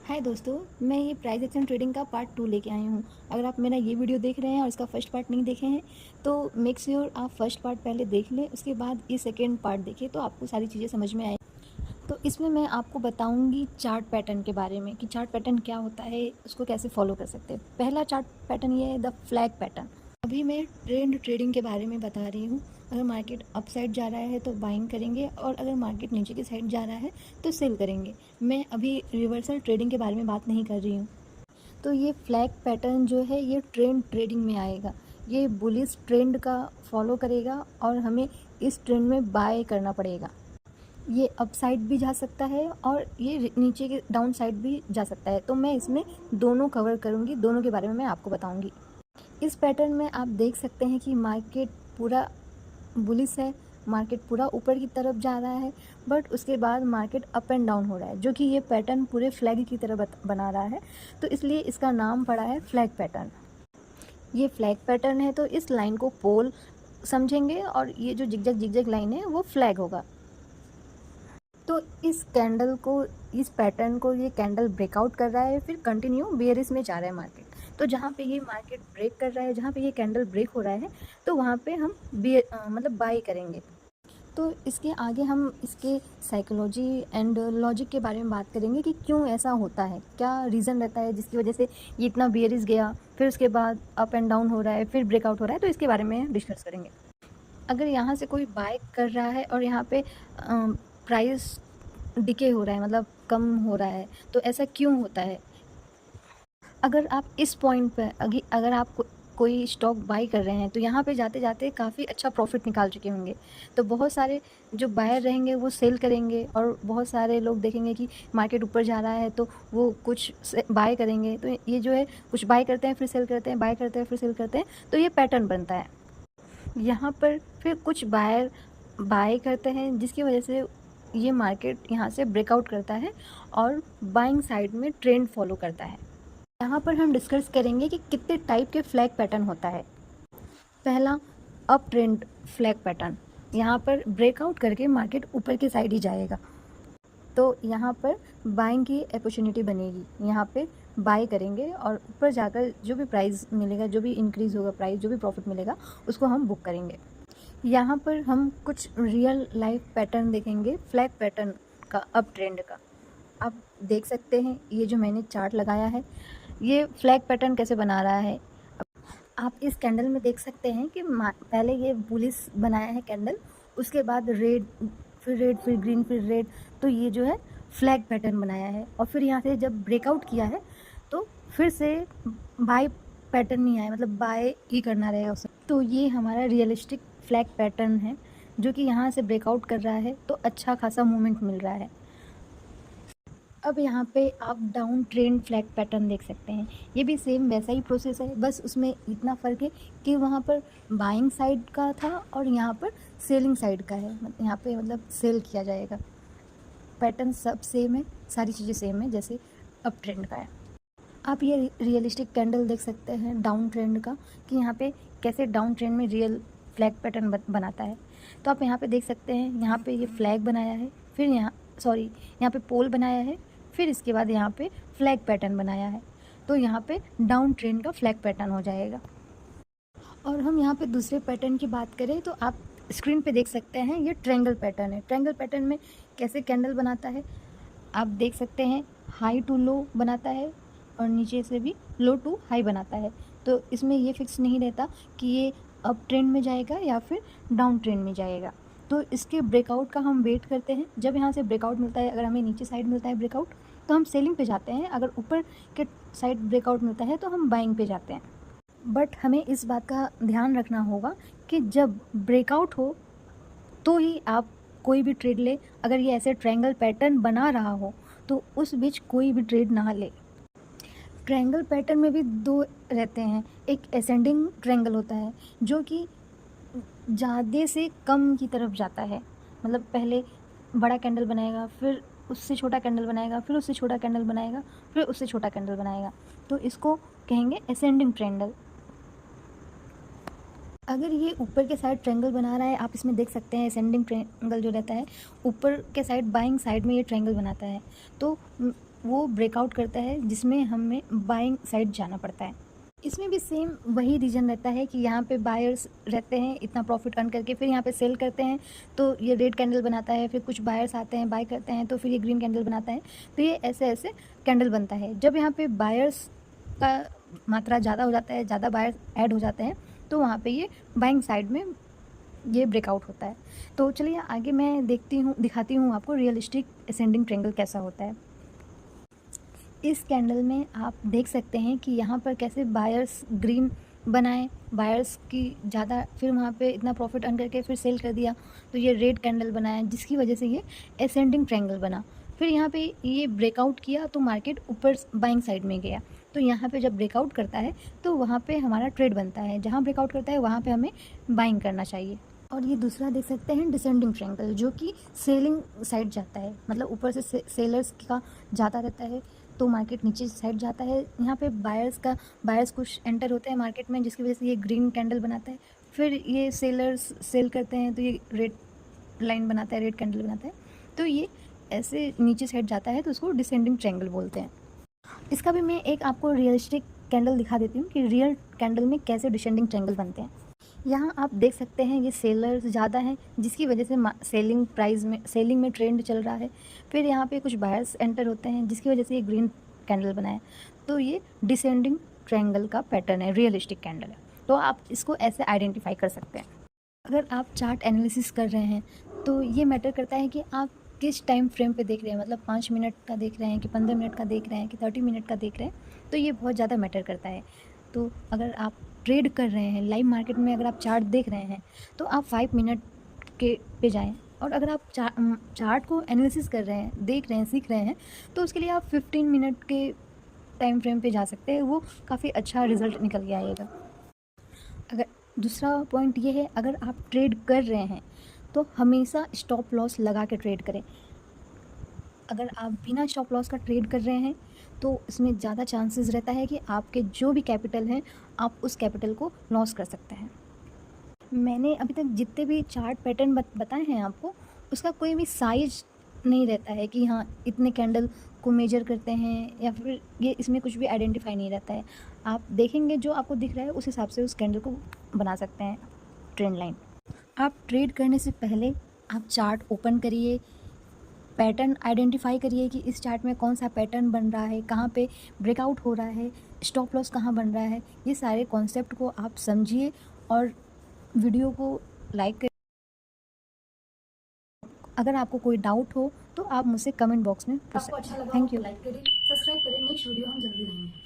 हाय दोस्तों, मैं ये प्राइस एक्शन ट्रेडिंग का पार्ट 2 लेके आई हूँ। अगर आप मेरा ये वीडियो देख रहे हैं और इसका फर्स्ट पार्ट नहीं देखे हैं तो मेक श्योर आप फर्स्ट पार्ट पहले देख लें, उसके बाद ये सेकेंड पार्ट देखिए तो आपको सारी चीज़ें समझ में आए। तो इसमें मैं आपको बताऊंगी चार्ट पैटर्न के बारे में कि चार्ट पैटर्न क्या होता है, उसको कैसे फॉलो कर सकते हैं। पहला चार्ट पैटर्न ये है द फ्लैग पैटर्न। अभी मैं ट्रेंड ट्रेडिंग के बारे में बता रही हूँ। अगर मार्केट अप साइड जा रहा है तो बाइंग करेंगे और अगर मार्केट नीचे की साइड जा रहा है तो सेल करेंगे। मैं अभी रिवर्सल ट्रेडिंग के बारे में बात नहीं कर रही हूँ। तो ये फ्लैग पैटर्न जो है ये ट्रेंड ट्रेडिंग में आएगा। ये बुलिश ट्रेंड का फॉलो करेगा और हमें इस ट्रेंड में बाय करना पड़ेगा। ये अप साइड भी जा सकता है और ये नीचे के डाउन साइड भी जा सकता है। तो मैं इसमें दोनों कवर करूँगी, दोनों के बारे में मैं आपको बताऊँगी। इस पैटर्न में आप देख सकते हैं कि मार्केट पूरा बुलिश है, मार्केट पूरा ऊपर की तरफ जा रहा है, बट उसके बाद मार्केट अप एंड डाउन हो रहा है, जो कि ये पैटर्न पूरे फ्लैग की तरह बना रहा है। तो इसलिए इसका नाम पड़ा है फ्लैग पैटर्न। ये फ्लैग पैटर्न है तो इस लाइन को पोल समझेंगे और ये जो जिगजैग जिगजैग लाइन है वो फ्लैग होगा। तो इस कैंडल को, इस पैटर्न को ये कैंडल ब्रेकआउट कर रहा है, फिर कंटिन्यू बेयरिश में जा रहा है मार्केट। तो जहाँ पे ये मार्केट ब्रेक कर रहा है, जहाँ पे ये कैंडल ब्रेक हो रहा है, तो वहाँ पे हम मतलब बाई करेंगे। तो इसके आगे हम इसके साइकोलॉजी एंड लॉजिक के बारे में बात करेंगे कि क्यों ऐसा होता है, क्या रीज़न रहता है जिसकी वजह से ये इतना बेयरिश गया, फिर उसके बाद अप एंड डाउन हो रहा है, फिर ब्रेकआउट हो रहा है। तो इसके बारे में डिस्कस करेंगे। अगर यहाँ से कोई बाय कर रहा है और यहाँ पे प्राइस डिके हो रहा है, मतलब कम हो रहा है, तो ऐसा क्यों होता है? अगर आप इस पॉइंट पे अगर आप कोई स्टॉक बाई कर रहे हैं तो यहाँ पे जाते जाते काफ़ी अच्छा प्रॉफिट निकाल चुके होंगे। तो बहुत सारे जो बायर रहेंगे वो सेल करेंगे और बहुत सारे लोग देखेंगे कि मार्केट ऊपर जा रहा है तो वो कुछ बाय करेंगे। तो ये जो है, कुछ बाय करते हैं फिर सेल करते हैं, बाय करते हैं फिर सेल करते हैं, तो ये पैटर्न बनता है। यहाँ पर फिर कुछ बायर बाय करते हैं जिसकी वजह से ये मार्केट यहाँ से ब्रेकआउट करता है और बाइंग साइड में ट्रेंड फॉलो करता है। यहाँ पर हम डिस्कस करेंगे कि कितने टाइप के फ्लैग पैटर्न होता है। पहला, अप ट्रेंड फ्लैग पैटर्न। यहाँ पर ब्रेकआउट करके मार्केट ऊपर की साइड ही जाएगा, तो यहाँ पर बाइंग की अपॉर्चुनिटी बनेगी। यहाँ पे बाय करेंगे और ऊपर जाकर जो भी प्राइस मिलेगा, जो भी इंक्रीज़ होगा प्राइस, जो भी प्रॉफिट मिलेगा उसको हम बुक करेंगे। यहाँ पर हम कुछ रियल लाइफ पैटर्न देखेंगे फ्लैग पैटर्न का, अप ट्रेंड का। आप देख सकते हैं ये जो मैंने चार्ट लगाया है, ये फ्लैग पैटर्न कैसे बना रहा है। आप इस कैंडल में देख सकते हैं कि पहले ये बुलिश बनाया है कैंडल, उसके बाद रेड, फिर रेड, फिर ग्रीन, फिर रेड। तो ये जो है फ्लैग पैटर्न बनाया है और फिर यहाँ से जब ब्रेकआउट किया है तो फिर से बाय पैटर्न नहीं आया, मतलब बाय ही करना रहेगा उसे। तो ये हमारा रियलिस्टिक फ्लैग पैटर्न है जो कि यहाँ से ब्रेकआउट कर रहा है, तो अच्छा खासा मूवमेंट मिल रहा है। अब यहाँ पे आप डाउन ट्रेंड फ्लैग पैटर्न देख सकते हैं। ये भी सेम वैसा ही प्रोसेस है, बस उसमें इतना फ़र्क है कि वहाँ पर बाइंग साइड का था और यहाँ पर सेलिंग साइड का है। यहाँ पे मतलब सेल किया जाएगा। पैटर्न सब सेम है, सारी चीज़ें सेम है जैसे अप ट्रेंड का है। आप ये रियलिस्टिक कैंडल देख सकते हैं डाउन ट्रेंड का, कि यहाँ पे कैसे डाउन ट्रेंड में रियल फ्लैग पैटर्न बनाता है। तो आप यहाँ पे देख सकते हैं, यहाँ पे ये फ्लैग बनाया है, फिर यहाँ पे पोल बनाया है, फिर इसके बाद यहाँ पे फ्लैग पैटर्न बनाया है। तो यहाँ पे डाउन ट्रेंड का फ्लैग पैटर्न हो जाएगा। और हम यहाँ पे दूसरे पैटर्न की बात करें तो आप स्क्रीन पे देख सकते हैं, ये ट्रायंगल पैटर्न है। ट्रायंगल पैटर्न में कैसे कैंडल बनाता है आप देख सकते हैं, हाई टू लो बनाता है और नीचे से भी लो टू हाई बनाता है। तो इसमें ये फिक्स नहीं रहता कि ये अप ट्रेंड में जाएगा या फिर डाउन ट्रेंड में जाएगा। तो इसके ब्रेकआउट का हम वेट करते हैं। जब यहाँ से ब्रेकआउट मिलता है, अगर हमें नीचे साइड मिलता है ब्रेकआउट तो हम सेलिंग पे जाते हैं, अगर ऊपर के साइड ब्रेकआउट मिलता है तो हम बाइंग पे जाते हैं। बट हमें इस बात का ध्यान रखना होगा कि जब ब्रेकआउट हो तो ही आप कोई भी ट्रेड ले। अगर ये ऐसे ट्रायंगल पैटर्न बना रहा हो तो उस बीच कोई भी ट्रेड ना ले। ट्रायंगल पैटर्न में भी दो रहते हैं, एक असेंडिंग ट्रायंगल होता है जो कि ज़्यादा से कम की तरफ जाता है, मतलब पहले बड़ा कैंडल बनाएगा, फिर उससे छोटा कैंडल बनाएगा, फिर उससे छोटा कैंडल बनाएगा, फिर उससे छोटा कैंडल बनाएगा। तो इसको कहेंगे असेंडिंग ट्रायंगल। अगर ये ऊपर के साइड ट्रायंगल बना रहा है, आप इसमें देख सकते हैं असेंडिंग ट्रायंगल जो रहता है ऊपर के साइड बाइंग साइड में ये ट्रायंगल बनाता है। तो वो ब्रेकआउट करता है जिसमें हमें बाइंग साइड जाना पड़ता है। इसमें भी सेम वही रीज़न रहता है कि यहाँ पे बायर्स रहते हैं इतना प्रॉफिट अर्न करके, फिर यहाँ पे सेल करते हैं तो ये रेड कैंडल बनाता है, फिर कुछ बायर्स आते हैं बाय करते हैं तो फिर ये ग्रीन कैंडल बनाता है। तो ये ऐसे ऐसे कैंडल बनता है। जब यहाँ पे बायर्स का मात्रा ज़्यादा हो जाता है, ज़्यादा बायर्स ऐड हो जाते हैं, तो वहाँ पे ये बाइंग साइड में ये ब्रेकआउट होता है। तो चलिए आगे मैं दिखाती हूँ आपको रियलिस्टिक असेंडिंग ट्रायंगल कैसा होता है। इस कैंडल में आप देख सकते हैं कि यहाँ पर कैसे बायर्स ग्रीन बनाए, बायर्स की ज़्यादा, फिर वहाँ पे इतना प्रॉफिट अर्न करके फिर सेल कर दिया तो ये रेड कैंडल बनाया, जिसकी वजह से ये असेंडिंग ट्रायंगल बना। फिर यहाँ पे ये ब्रेकआउट किया तो मार्केट ऊपर बाइंग साइड में गया। तो यहाँ पे जब ब्रेकआउट करता है तो वहाँ पे हमारा ट्रेड बनता है, जहाँ ब्रेकआउट करता है वहाँ पे हमें बाइंग करना चाहिए। और ये दूसरा देख सकते हैं डिसेंडिंग ट्रायंगल, जो कि सेलिंग साइड जाता है, मतलब ऊपर से सेलर्स का ज़्यादा रहता है तो मार्केट नीचे साइड जाता है। यहाँ पे बायर्स कुछ एंटर होते हैं मार्केट में, जिसकी वजह से ये ग्रीन कैंडल बनाता है। फिर ये सेलर्स सेल करते हैं तो ये रेड लाइन बनाता है, रेड कैंडल बनाता है। तो ये ऐसे नीचे साइड जाता है तो उसको डिसेंडिंग ट्रायंगल बोलते हैं। इसका भी मैं एक आपको रियलिस्टिक कैंडल दिखा देती हूँ कि रियल कैंडल में कैसे डिसेंडिंग ट्रायंगल बनते हैं। यहाँ आप देख सकते हैं ये सेलर्स ज़्यादा हैं, जिसकी वजह से सेलिंग में ट्रेंड चल रहा है। फिर यहाँ पे कुछ बायर्स एंटर होते हैं जिसकी वजह से ये ग्रीन कैंडल बनाए। तो ये डिसेंडिंग ट्रायंगल का पैटर्न है, रियलिस्टिक कैंडल है। तो आप इसको ऐसे आइडेंटिफाई कर सकते हैं। अगर आप चार्ट एनालिसिस कर रहे हैं तो ये मैटर करता है कि आप किस टाइम फ्रेम पे देख रहे हैं, मतलब 5 मिनट का देख रहे हैं कि 15 मिनट का देख रहे हैं कि 30 मिनट का देख रहे हैं। तो ये बहुत ज़्यादा मैटर करता है। तो अगर आप ट्रेड कर रहे हैं लाइव मार्केट में, अगर आप चार्ट देख रहे हैं तो आप 5 मिनट के पे जाएं। और अगर आप चार्ट को एनालिसिस कर रहे हैं, देख रहे हैं, सीख रहे हैं, तो उसके लिए आप 15 मिनट के टाइम फ्रेम पे जा सकते हैं। वो काफ़ी अच्छा रिज़ल्ट निकल के आएगा। अगर दूसरा पॉइंट ये है, अगर आप ट्रेड कर रहे हैं तो हमेशा स्टॉप लॉस लगा के ट्रेड करें। अगर आप बिना स्टॉप लॉस का ट्रेड कर रहे हैं तो इसमें ज़्यादा चांसेस रहता है कि आपके जो भी कैपिटल हैं आप उस कैपिटल को लॉस कर सकते हैं। मैंने अभी तक जितने भी चार्ट पैटर्न बताए हैं आपको, उसका कोई भी साइज नहीं रहता है कि हाँ इतने कैंडल को मेजर करते हैं, या फिर ये इसमें कुछ भी आइडेंटिफाई नहीं रहता है। आप देखेंगे जो आपको दिख रहा है उस हिसाब से उस कैंडल को बना सकते हैं ट्रेंड लाइन। आप ट्रेड करने से पहले आप चार्ट ओपन करिए, पैटर्न आइडेंटिफाई करिए कि इस चार्ट में कौन सा पैटर्न बन रहा है, कहाँ पे ब्रेकआउट हो रहा है, स्टॉप लॉस कहाँ बन रहा है। ये सारे कॉन्सेप्ट को आप समझिए और वीडियो को लाइक करिए। अगर आपको कोई डाउट हो तो आप मुझसे कमेंट बॉक्स में पूछ सकते हैं। Thank you. लाइक करें, सब्सक्राइब करें। नेक्स्ट वीडियो हम जल्दी लाएंगे।